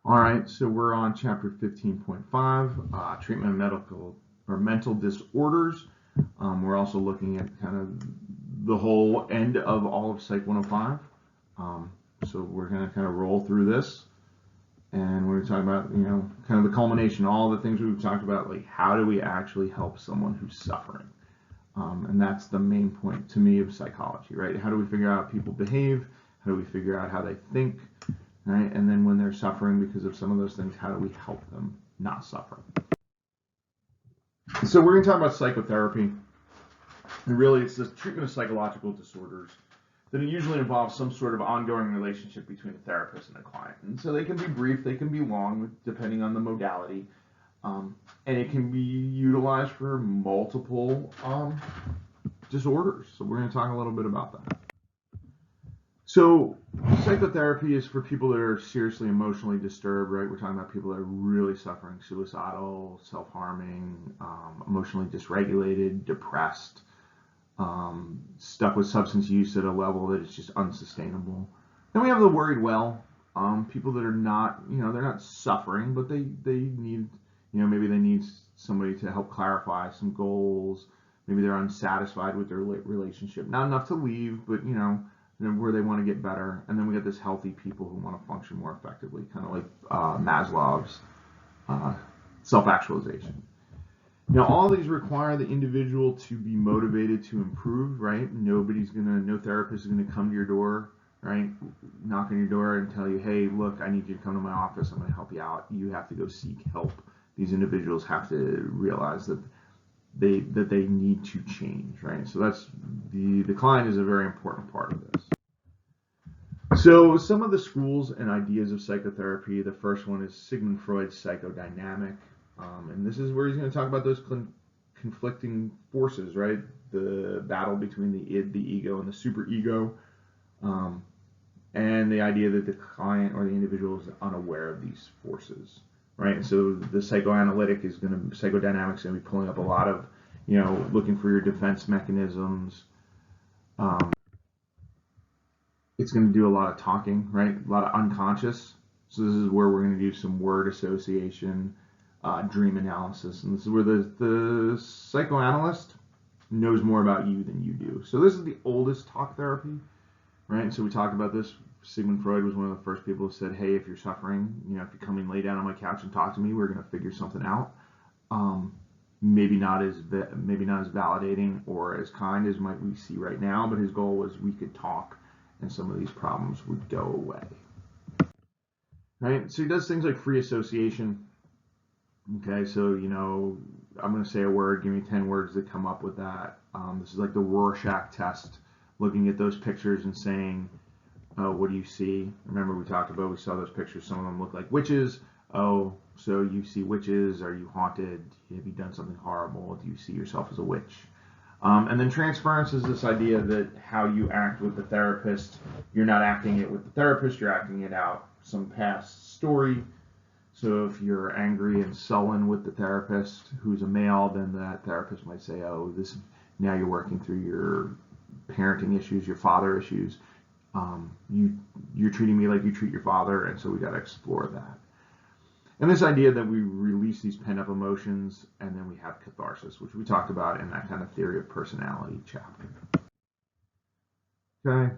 All right, so we're on chapter 15.5, treatment of mental disorders. We're also looking at kind of the whole end of all of Psych 105. So we're going to kind of roll through this, and we're talking about, kind of the culmination, all the things we've talked about, like how do we actually help someone who's suffering? And that's the main point to me of psychology, right? How do we figure out how people behave? How do we figure out how they think? Right? And then when they're suffering because of some of those things, how do we help them not suffer? So we're going to talk about psychotherapy. And really, it's the treatment of psychological disorders that usually involves some sort of ongoing relationship between a therapist and a client. And so they can be brief, they can be long, depending on the modality. And it can be utilized for multiple disorders. So we're going to talk a little bit about that. So psychotherapy is for people that are seriously emotionally disturbed, right? We're talking about people that are really suffering, suicidal, self-harming, emotionally dysregulated, depressed, stuck with substance use at a level that is just unsustainable. Then we have the worried well, people that are not, they're not suffering, but they need, maybe they need somebody to help clarify some goals. Maybe they're unsatisfied with their relationship. Not enough to leave, but, where they want to get better. And then we got this healthy people who want to function more effectively, kind of like Maslow's self-actualization. Now, all these require the individual to be motivated to improve, right? No therapist is going to come to your door, right? Knock on your door and tell you, hey, look, I need you to come to my office. I'm going to help you out. You have to go seek help. These individuals have to realize that they need to change, right? So that's the client is a very important part of this. So some of the schools and ideas of psychotherapy, the first one is Sigmund Freud's psychodynamic. And this is where he's going to talk about those conflicting forces, right? The battle between the id, the ego, and the superego. And the idea that the client or the individual is unaware of these forces, right? And so the psychodynamics is going to be pulling up a lot of, looking for your defense mechanisms. It's going to do a lot of talking, right? A lot of unconscious. So this is where we're going to do some word association, dream analysis. And this is where the psychoanalyst knows more about you than you do. So this is the oldest talk therapy, right? And so we talked about this. Sigmund Freud was one of the first people who said, hey, if you're suffering, if you come and lay down on my couch and talk to me, we're going to figure something out. Maybe not as validating or as kind as might we see right now, but his goal was we could talk and some of these problems would go away. Right? So he does things like free association. Okay, so, I'm going to say a word, give me 10 words that come up with that. This is like the Rorschach test, looking at those pictures and saying, what do you see? Remember we saw those pictures, some of them look like witches. Oh, so you see witches, are you haunted? Have you done something horrible? Do you see yourself as a witch? And then transference is this idea that how you act with the therapist, you're not acting it with the therapist, you're acting it out some past story. So if you're angry and sullen with the therapist who's a male, then that therapist might say, oh, now you're working through your parenting issues, your father issues. You're treating me like you treat your father, and so we got to explore that. And this idea that we release these pent-up emotions, and then we have catharsis, which we talked about in that kind of theory of personality chapter. Okay,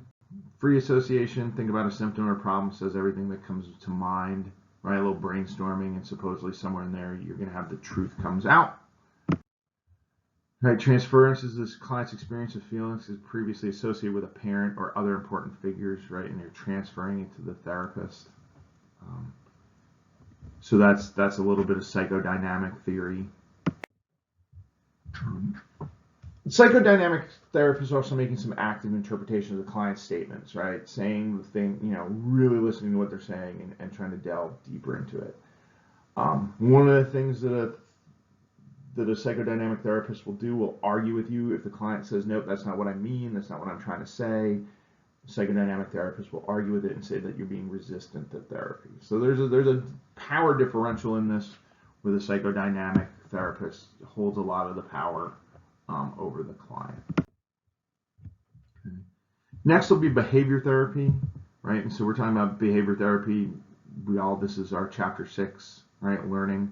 free association, think about a symptom or problem, says everything that comes to mind, right? A little brainstorming, and supposedly somewhere in there you're going to have the truth comes out. Right, transference is this client's experience of feelings is previously associated with a parent or other important figures, right? And you're transferring it to the therapist. So that's a little bit of psychodynamic theory. Psychodynamic therapists are also making some active interpretation of the client's statements, right? Saying the thing, really listening to what they're saying and trying to delve deeper into it. One of the things that a psychodynamic therapist will argue with you if the client says, nope, that's not what I mean, that's not what I'm trying to say. Psychodynamic therapist will argue with it and say that you're being resistant to therapy. So there's a power differential in this, where the psychodynamic therapist holds a lot of the power over the client. Okay. Next will be behavior therapy, right? And so we're talking about behavior therapy this is our chapter 6, right? Learning.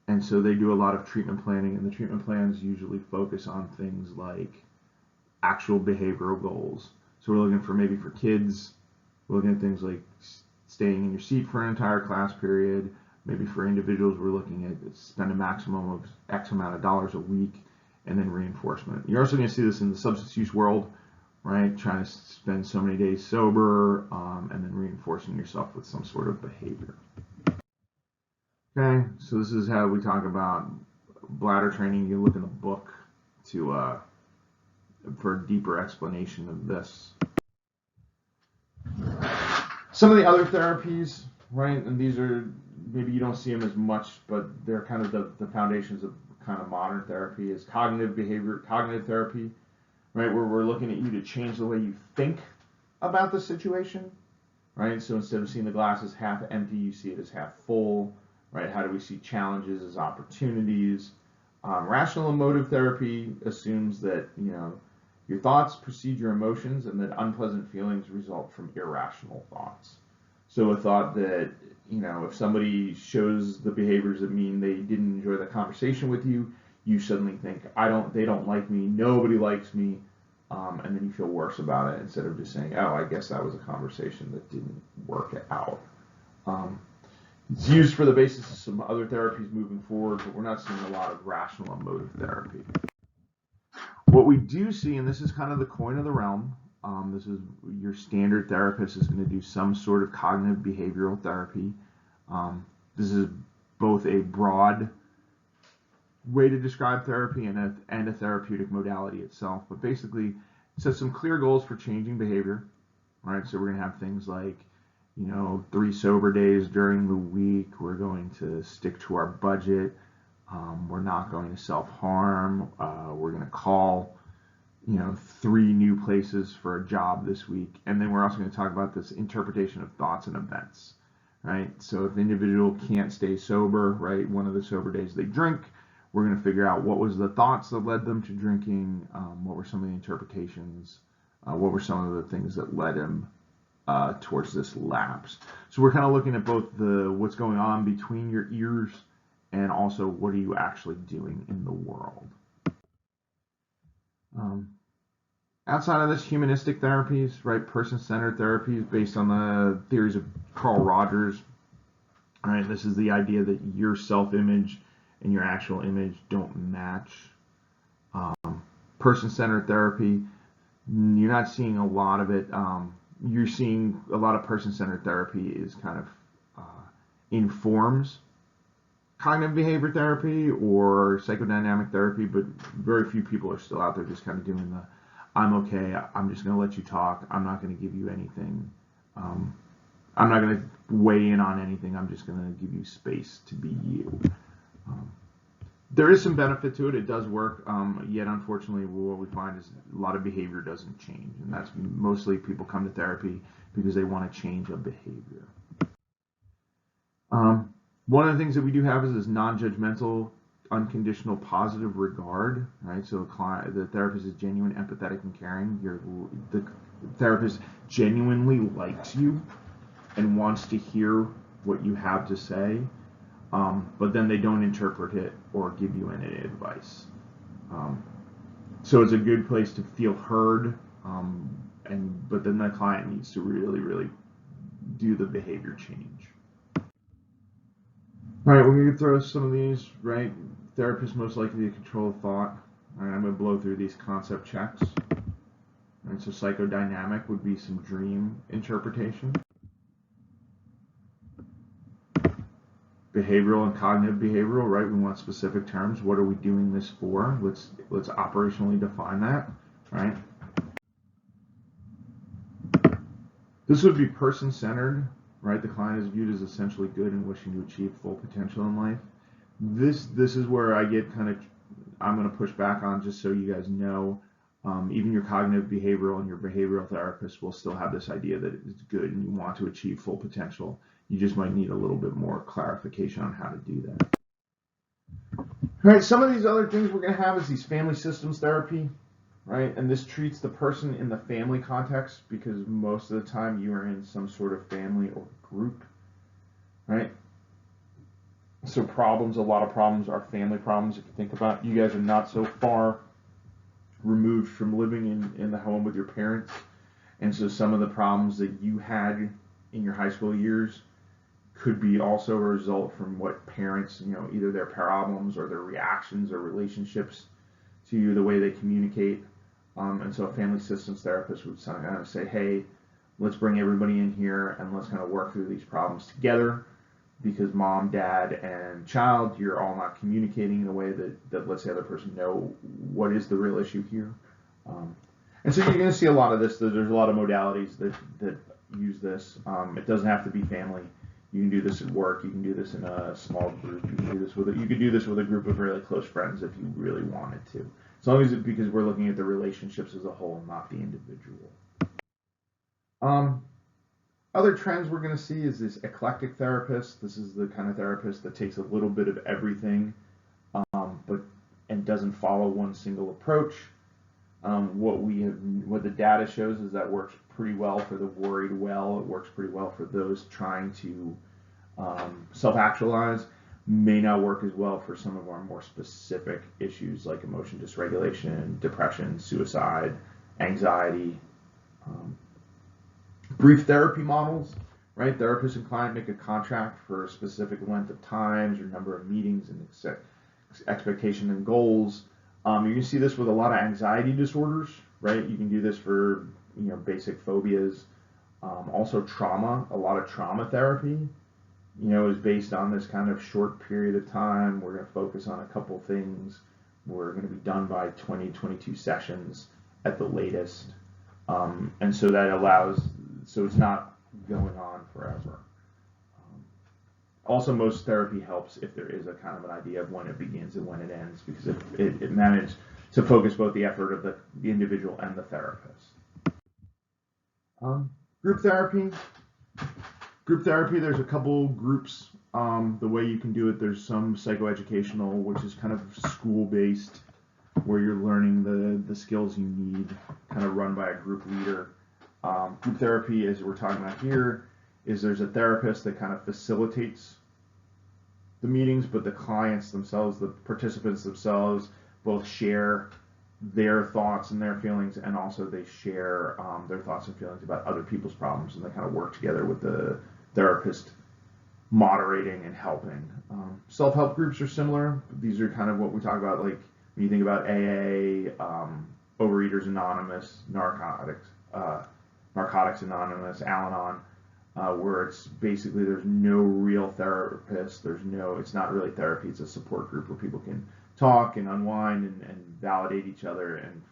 And so they do a lot of treatment planning, and the treatment plans usually focus on things like actual behavioral goals. So we're looking for, maybe for kids, we're looking at things like staying in your seat for an entire class period. Maybe for individuals, we're looking at spend a maximum of X amount of dollars a week, and then reinforcement. You're also going to see this in the substance use world, right? Trying to spend so many days sober, and then reinforcing yourself with some sort of behavior. Okay, so this is how we talk about bladder training. You look in the book to for a deeper explanation of this. Some of the other therapies, right, and these are, maybe you don't see them as much, but they're kind of the foundations of kind of modern therapy, is cognitive therapy, right, where we're looking at you to change the way you think about the situation, right? So instead of seeing the glass as half empty, you see it as half full, right? How do we see challenges as opportunities? Rational emotive therapy assumes that, your thoughts precede your emotions, and that unpleasant feelings result from irrational thoughts. So a thought that, if somebody shows the behaviors that mean they didn't enjoy the conversation with you, you suddenly think, they don't like me, nobody likes me, and then you feel worse about it, instead of just saying, oh, I guess that was a conversation that didn't work out. It's used for the basis of some other therapies moving forward, but we're not seeing a lot of rational emotive therapy. What we do see, and this is kind of the coin of the realm, this is your standard therapist is going to do some sort of cognitive behavioral therapy. This is both a broad way to describe therapy and a therapeutic modality itself, but basically it sets some clear goals for changing behavior, right? So we're going to have things like, 3 sober days during the week. We're going to stick to our budget. We're not going to self-harm. We're going to call, 3 new places for a job this week. And then we're also going to talk about this interpretation of thoughts and events, right? So if the individual can't stay sober, right, one of the sober days they drink, we're going to figure out what was the thoughts that led them to drinking, what were some of the interpretations, what were some of the things that led him towards this lapse. So we're kind of looking at both what's going on between your ears, and also what are you actually doing in the world. Outside of this, humanistic therapies, right, person-centered therapies based on the theories of Carl Rogers. All right, this is the idea that your self-image and your actual image don't match. Person-centered therapy, you're not seeing a lot of it. You're seeing a lot of person-centered therapy is kind of informs cognitive behavior therapy or psychodynamic therapy, but very few people are still out there just kind of doing the, I'm okay, I'm just going to let you talk, I'm not going to give you anything, I'm not going to weigh in on anything, I'm just going to give you space to be you. There is some benefit to it, it does work, yet unfortunately what we find is a lot of behavior doesn't change, and that's mostly people come to therapy because they want to change a behavior. One of the things that we do have is this non-judgmental, unconditional, positive regard, right? So the therapist is genuine, empathetic, and caring. The therapist genuinely likes you and wants to hear what you have to say, but then they don't interpret it or give you any advice. So it's a good place to feel heard, but then the client needs to really, really do the behavior change. All right, we're going to throw some of these, right? Therapist most likely to control thought. All right, I'm going to blow through these concept checks. All right, so psychodynamic would be some dream interpretation. Behavioral and cognitive behavioral, right? We want specific terms. What are we doing this for? Let's operationally define that, right? This would be person-centered, right? The client is viewed as essentially good and wishing to achieve full potential in life. This is where I get I'm going to push back on, just so you guys know, even your cognitive behavioral and your behavioral therapist will still have this idea that it's good and you want to achieve full potential. You just might need a little bit more clarification on how to do that. All right, some of these other things we're going to have is these family systems therapy, right? And this treats the person in the family context, because most of the time you are in some sort of family or group. right? So problems, a lot of problems are family problems. If you think about, you guys are not so far removed from living in the home with your parents, and so some of the problems that you had in your high school years could be also a result from what parents, either their problems or their reactions or relationships to you, the way they communicate. And so a family systems therapist would kind of say, hey, let's bring everybody in here and let's kind of work through these problems together, because mom, dad, and child, you're all not communicating in a way that lets the other person know what is the real issue here. And so you're going to see a lot of this. There's a lot of modalities that use this. It doesn't have to be family. You can do this at work. You can do this in a small group. You could do this with a group of really close friends if you really wanted to. As long as because we're looking at the relationships as a whole, not the individual. Other trends we're going to see is this eclectic therapist. This is the kind of therapist that takes a little bit of everything, and doesn't follow one single approach. What the data shows is that works pretty well for the worried well. It works pretty well for those trying to self-actualize. May not work as well for some of our more specific issues like emotion dysregulation, depression, suicide, anxiety. Brief therapy models, right? Therapist and client make a contract for a specific length of times or number of meetings and expectation and goals. You can see this with a lot of anxiety disorders, right? You can do this for basic phobias. Also trauma. A lot of trauma therapy, is based on this kind of short period of time. We're going to focus on a couple things. We're going to be done by 22 sessions at the latest. And so that allows, so it's not going on forever. Also, most therapy helps if there is a kind of an idea of when it begins and when it ends, because it manages to focus both the effort of the individual and the therapist. Group therapy. Group therapy, there's a couple groups. The way you can do it, there's some psychoeducational, which is kind of school-based, where you're learning the skills you need, kind of run by a group leader. Group therapy, as we're talking about here, is there's a therapist that kind of facilitates the meetings, but the clients themselves, the participants themselves, both share their thoughts and their feelings, and also they share their thoughts and feelings about other people's problems, and they kind of work together with the therapist moderating and helping. Self-help groups are similar. These are kind of what we talk about, like when you think about AA, Overeaters Anonymous, Narcotics Anonymous, Al-Anon, where it's basically there's no real therapist. It's not really therapy. It's a support group where people can talk and unwind and validate each other and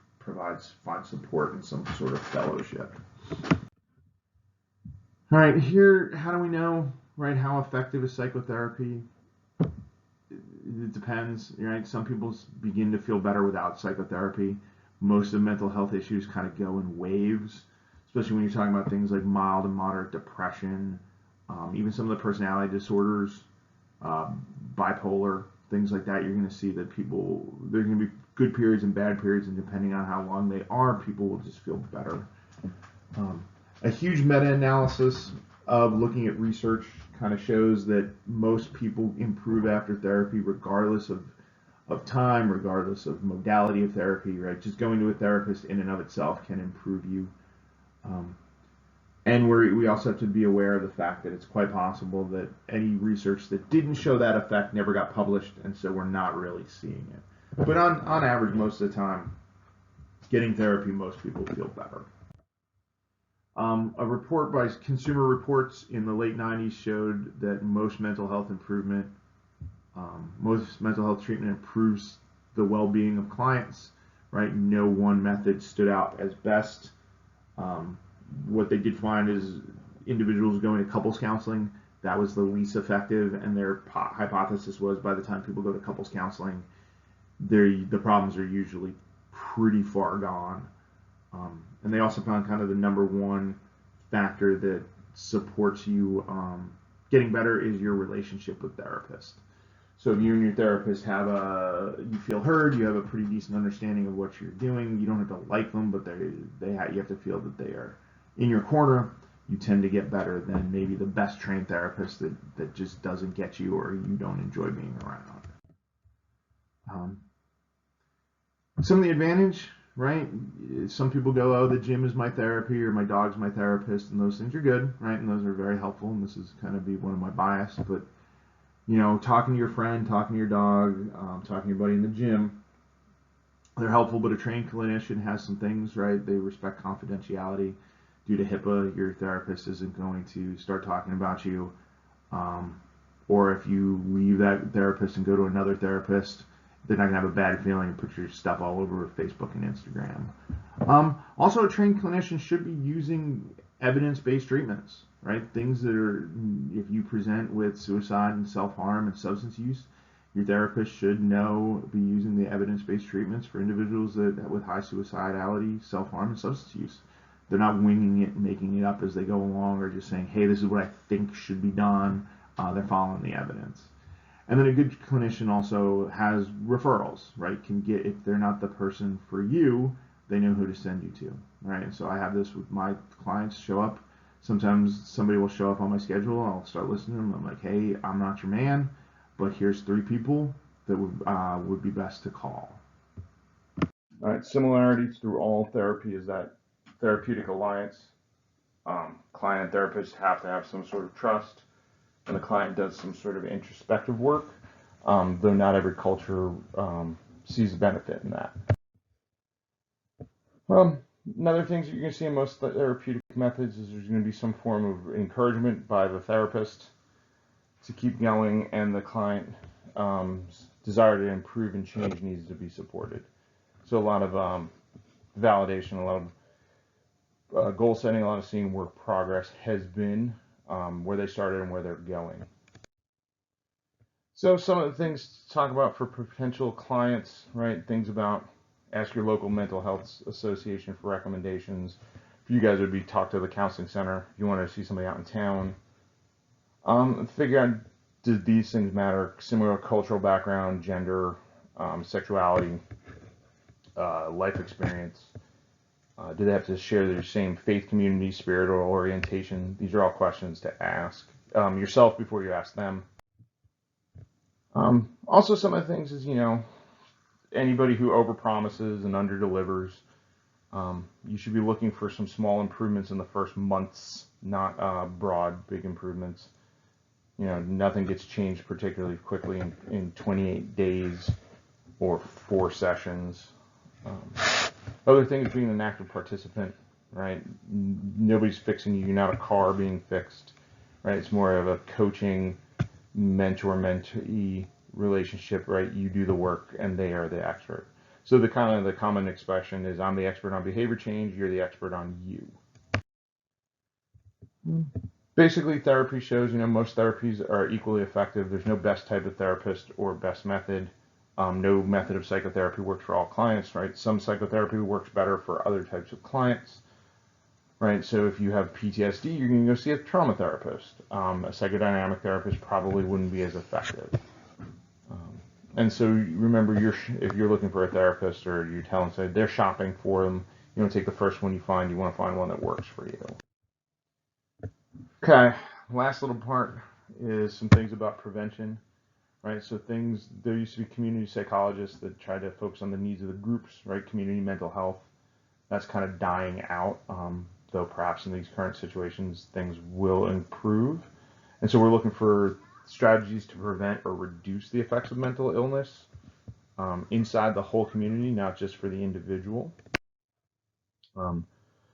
find support and some sort of fellowship. All right, here, how do we know, right, how effective is psychotherapy? It depends, right? Some people begin to feel better without psychotherapy. Most of mental health issues kind of go in waves, especially when you're talking about things like mild and moderate depression, even some of the personality disorders, bipolar, things like that. You're going to see that there's going to be good periods and bad periods, and depending on how long they are, people will just feel better. A huge meta-analysis of looking at research kind of shows that most people improve after therapy regardless of time, regardless of modality of therapy, right? Just going to a therapist in and of itself can improve you. And we also have to be aware of the fact that it's quite possible that any research that didn't show that effect never got published, and so we're not really seeing it. But on average, most of the time, getting therapy, most people feel better. A report by Consumer Reports in the late 90s showed that most mental health treatment improves the well-being of clients, right? No one method stood out as best. What they did find is individuals going to couples counseling, that was the least effective, and their hypothesis was by the time people go to couples counseling, the problems are usually pretty far gone. And they also found kind of the number one factor that supports you getting better is your relationship with therapist. So if you and your therapist you feel heard, you have a pretty decent understanding of what you're doing. You don't have to like them, but you have to feel that they are in your corner. you tend to get better than maybe the best trained therapist that just doesn't get you or you don't enjoy being around. Some of the advantage, right? Some people go, oh, the gym is my therapy or my dog's my therapist, and those things are good, right? And those are very helpful, and this is kind of be one of my bias, but talking to your friend, talking to your dog, talking to your buddy in the gym, they're helpful, but a trained clinician has some things, right? They respect confidentiality. Due to HIPAA, your therapist isn't going to start talking about you. Or if you leave that therapist and go to another therapist, they're not going to have a bad feeling and put your stuff all over Facebook and Instagram. Also, a trained clinician should be using evidence-based treatments, right? Things that are, if you present with suicide and self-harm and substance use, your therapist should be using the evidence-based treatments for individuals with high suicidality, self-harm, and substance use. They're not winging it and making it up as they go along or just saying, hey, this is what I think should be done. They're following the evidence. And then a good clinician also has referrals, right? If they're not the person for you, they know who to send you to, right? And so I have this with my clients show up. Sometimes somebody will show up on my schedule. I'll start listening to them. I'm like, hey, I'm not your man, but here's 3 people that would be best to call. All right, similarities through all therapy is that therapeutic alliance. Client and therapist have to have some sort of trust, and the client does some sort of introspective work, though not every culture sees the benefit in that. Another things that you're going to see in most therapeutic methods is there's going to be some form of encouragement by the therapist to keep going, and the client's desire to improve and change needs to be supported. So a lot of validation, a lot of goal setting, a lot of seeing where progress has been, where they started and where they're going. So some of the things to talk about for potential clients, right? Things about ask your local mental health association for recommendations. For you guys, it would be talk to the counseling center. If you want to see somebody out in town, figure out, do these things matter? Similar cultural background, gender, sexuality, life experience. Do they have to share their same faith community, spiritual orientation? These are all questions to ask yourself before you ask them. Also, some of the things is, anybody who overpromises and underdelivers, you should be looking for some small improvements in the first months, not broad, big improvements. Nothing gets changed particularly quickly in 28 days or 4 sessions. Other things, being an active participant, right? Nobody's fixing you. You're not a car being fixed, right? It's more of a coaching, mentor-mentee relationship, right? You do the work and they are the expert. So the common expression is, I'm the expert on behavior change, you're the expert on you. Basically, therapy shows, most therapies are equally effective. There's no best type of therapist or best method. No method of psychotherapy works for all clients, right? Some psychotherapy works better for other types of clients, right? So if you have PTSD, you're going to go see a trauma therapist. A psychodynamic therapist probably wouldn't be as effective. And so remember, if you're looking for a therapist, or you're telling somebody they're shopping for them, you don't take the first one you find. You want to find one that works for you. Okay, last little part is some things about prevention, right? So there used to be community psychologists that tried to focus on the needs of the groups, right? Community mental health. That's kind of dying out, though perhaps in these current situations things will improve. And so we're looking for strategies to prevent or reduce the effects of mental illness inside the whole community, not just for the individual.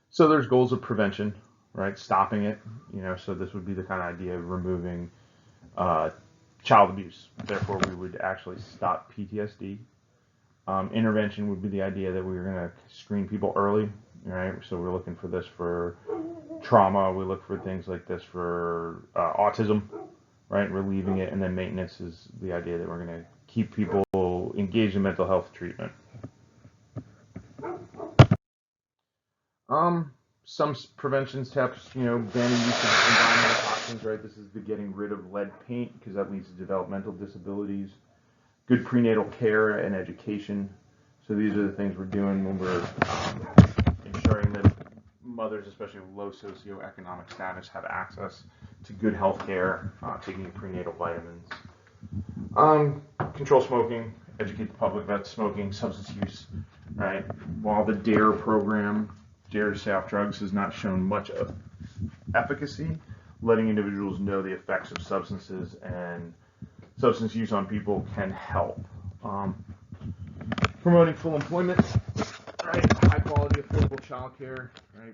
So there's goals of prevention, right? Stopping it, so this would be the kind of idea of removing child abuse. Therefore, we would actually stop PTSD. Intervention would be the idea that we were going to screen people early, right? So we're looking for this for trauma. We look for things like this for autism, right? Relieving it. And then maintenance is the idea that we're going to keep people engaged in mental health treatment. Some prevention steps, banning use of environmental toxins, right? This is the getting rid of lead paint, because that leads to developmental disabilities. Good prenatal care and education. So these are the things we're doing when we're ensuring that mothers, especially with low socioeconomic status, have access to good health care, taking prenatal vitamins. Control smoking, educate the public about smoking, substance use, right? While the DARE program, DARE to Stay Off Drugs, has not shown much of efficacy, letting individuals know the effects of substances and substance use on people can help. Promoting full employment, right? High quality, affordable childcare, right?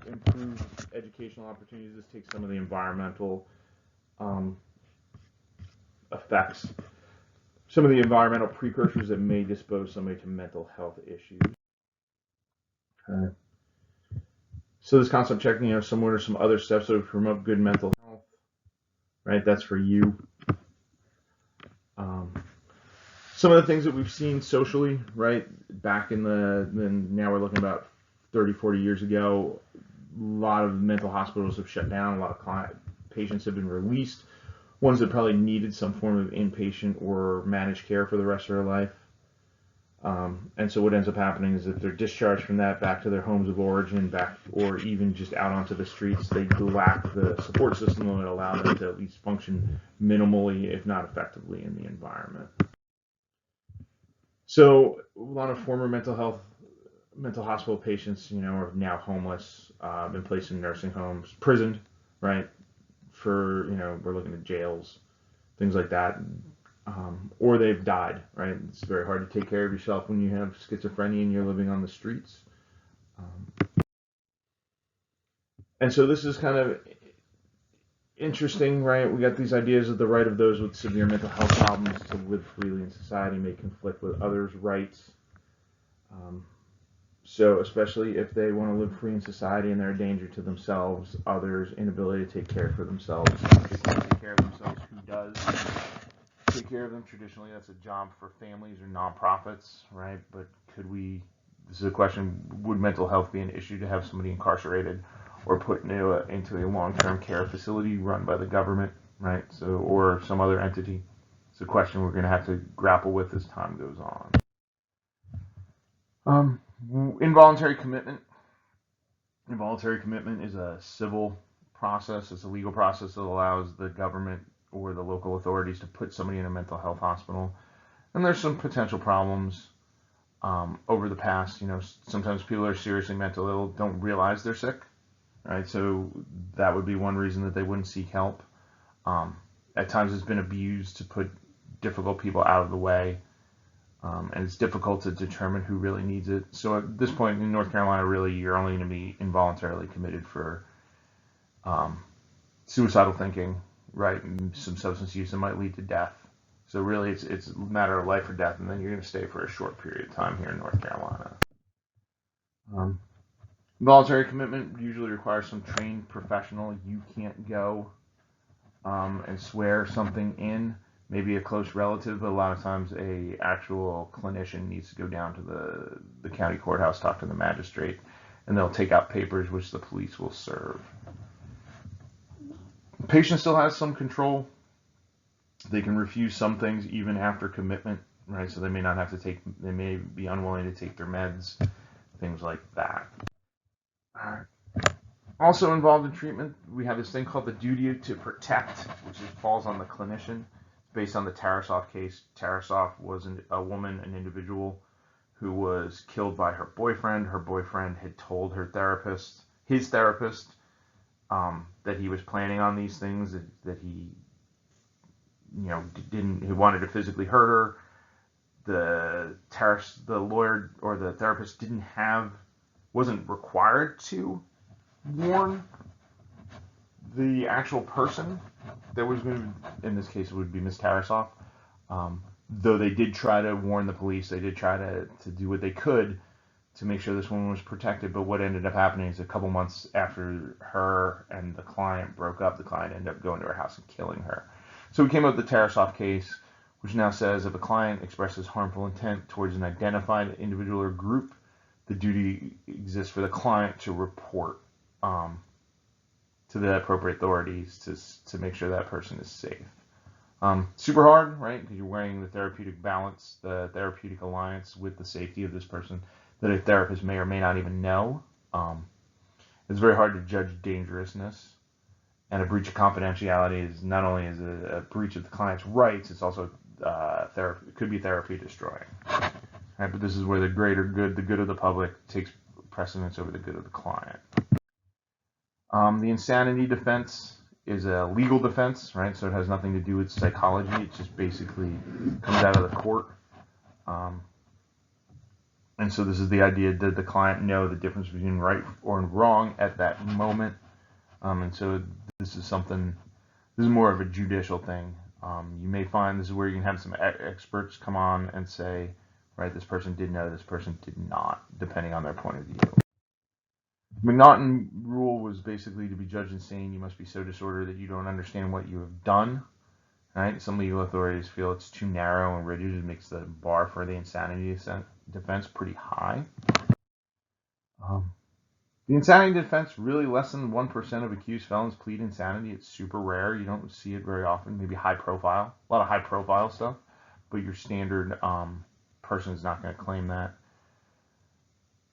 Improve educational opportunities. This takes some of the environmental effects, some of the environmental precursors that may dispose somebody to mental health issues. Okay. So this concept checking, what are some other steps that would promote good mental health, right? That's for you. Some of the things that we've seen socially, right? Back now we're looking about 30, 40 years ago, a lot of mental hospitals have shut down, a lot of patients have been released, ones that probably needed some form of inpatient or managed care for the rest of their life. And so what ends up happening is if they're discharged from that back to their homes of origin, or even just out onto the streets, they lack the support system that would allow them to at least function minimally, if not effectively, in the environment. So a lot of former mental hospital patients, are now homeless, been placed in nursing homes, prisoned, right? For, we're looking at jails, things like that. Or they've died, right? It's very hard to take care of yourself when you have schizophrenia and you're living on the streets. And so this is kind of interesting, right? We got these ideas of the right of those with severe mental health problems to live freely in society may conflict with others' rights. So especially if they want to live free in society and they're a danger to themselves, others, inability to take care for themselves. If they can't take care of themselves, who does take care of them? Traditionally, that's a job for families or nonprofits, right? But this is a question, would mental health be an issue to have somebody incarcerated or put into a long-term care facility run by the government, right? So, or some other entity? It's a question we're going to have to grapple with as time goes on. Involuntary commitment. Involuntary commitment is a civil process. It's a legal process that allows the government or the local authorities to put somebody in a mental health hospital. And there's some potential problems over the past. Sometimes people are seriously mentally ill, don't realize they're sick, right? So that would be one reason that they wouldn't seek help. At times it's been abused to put difficult people out of the way. And it's difficult to determine who really needs it. So at this point in North Carolina, really, you're only going to be involuntarily committed for suicidal thinking, right? And some substance use that might lead to death. So really, it's a matter of life or death, and then you're going to stay for a short period of time here in North Carolina. Voluntary commitment usually requires some trained professional. You can't go and swear something in. Maybe a close relative, but a lot of times a actual clinician needs to go down to the county courthouse, talk to the magistrate, and they'll take out papers which the police will serve. The patient still has some control. They can refuse some things even after commitment, right? So they may be unwilling to take their meds, things like that. All right. Also involved in treatment, we have this thing called the duty to protect, which falls on the clinician. Based on the Tarasoff case. Tarasoff was a woman, an individual who was killed by her boyfriend. Her boyfriend had told his therapist, that he was planning on these things, that he, he wanted to physically hurt her. The lawyer or the therapist wasn't required to warn the actual person that was going to, in this case, it would be Miss Tarasoff. Though they did try to warn the police, they did try to do what they could to make sure this woman was protected. But what ended up happening is a couple months after her and the client broke up, the client ended up going to her house and killing her. So we came up with the Tarasoff case, which now says if a client expresses harmful intent towards an identified individual or group, the duty exists for the client to report to the appropriate authorities to make sure that person is safe. Super hard, right? Because you're wearing the therapeutic balance, the therapeutic alliance with the safety of this person that a therapist may or may not even know. It's very hard to judge dangerousness. And a breach of confidentiality is not only is a breach of the client's rights, it's also therapy. It could be therapy destroying. Right? But this is where the greater good, the good of the public, takes precedence over the good of the client. The insanity defense is a legal defense, right? So it has nothing to do with psychology. It just basically comes out of the court. And so this is the idea: did the client know the difference between right or wrong at that moment? And so this is more of a judicial thing. You may find this is where you can have some experts come on and say, right, this person did know, this person did not, depending on their point of view. McNaughton rule was basically to be judged insane, you must be so disordered that you don't understand what you have done. Right? Some legal authorities feel it's too narrow and rigid. It makes the bar for the insanity defense pretty high. The insanity defense, really less than 1% of accused felons plead insanity. It's super rare. You don't see it very often. Maybe high profile, a lot of high profile stuff, but your standard person is not going to claim that.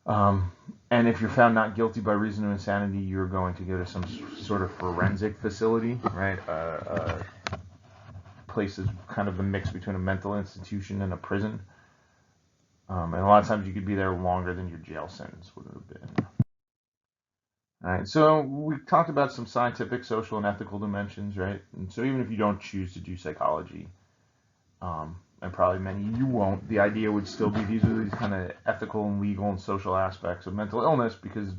And if you're found not guilty by reason of insanity, you're going to go to some sort of forensic facility, right? Place is kind of a mix between a mental institution and a prison. And a lot of times you could be there longer than your jail sentence would have been. All right, so we talked about some scientific, social, and ethical dimensions, right? And so even if you don't choose to do psychology, and probably many you won't, the idea would still be these are these kind of ethical and legal and social aspects of mental illness, because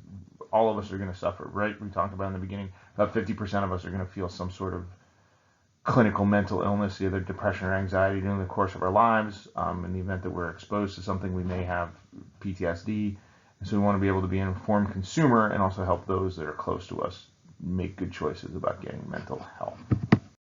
all of us are going to suffer, right? We talked about in the beginning, about 50% of us are going to feel some sort of clinical mental illness, either depression or anxiety, during the course of our lives. In the event that we're exposed to something, we may have PTSD. And so we want to be able to be an informed consumer and also help those that are close to us make good choices about getting mental health.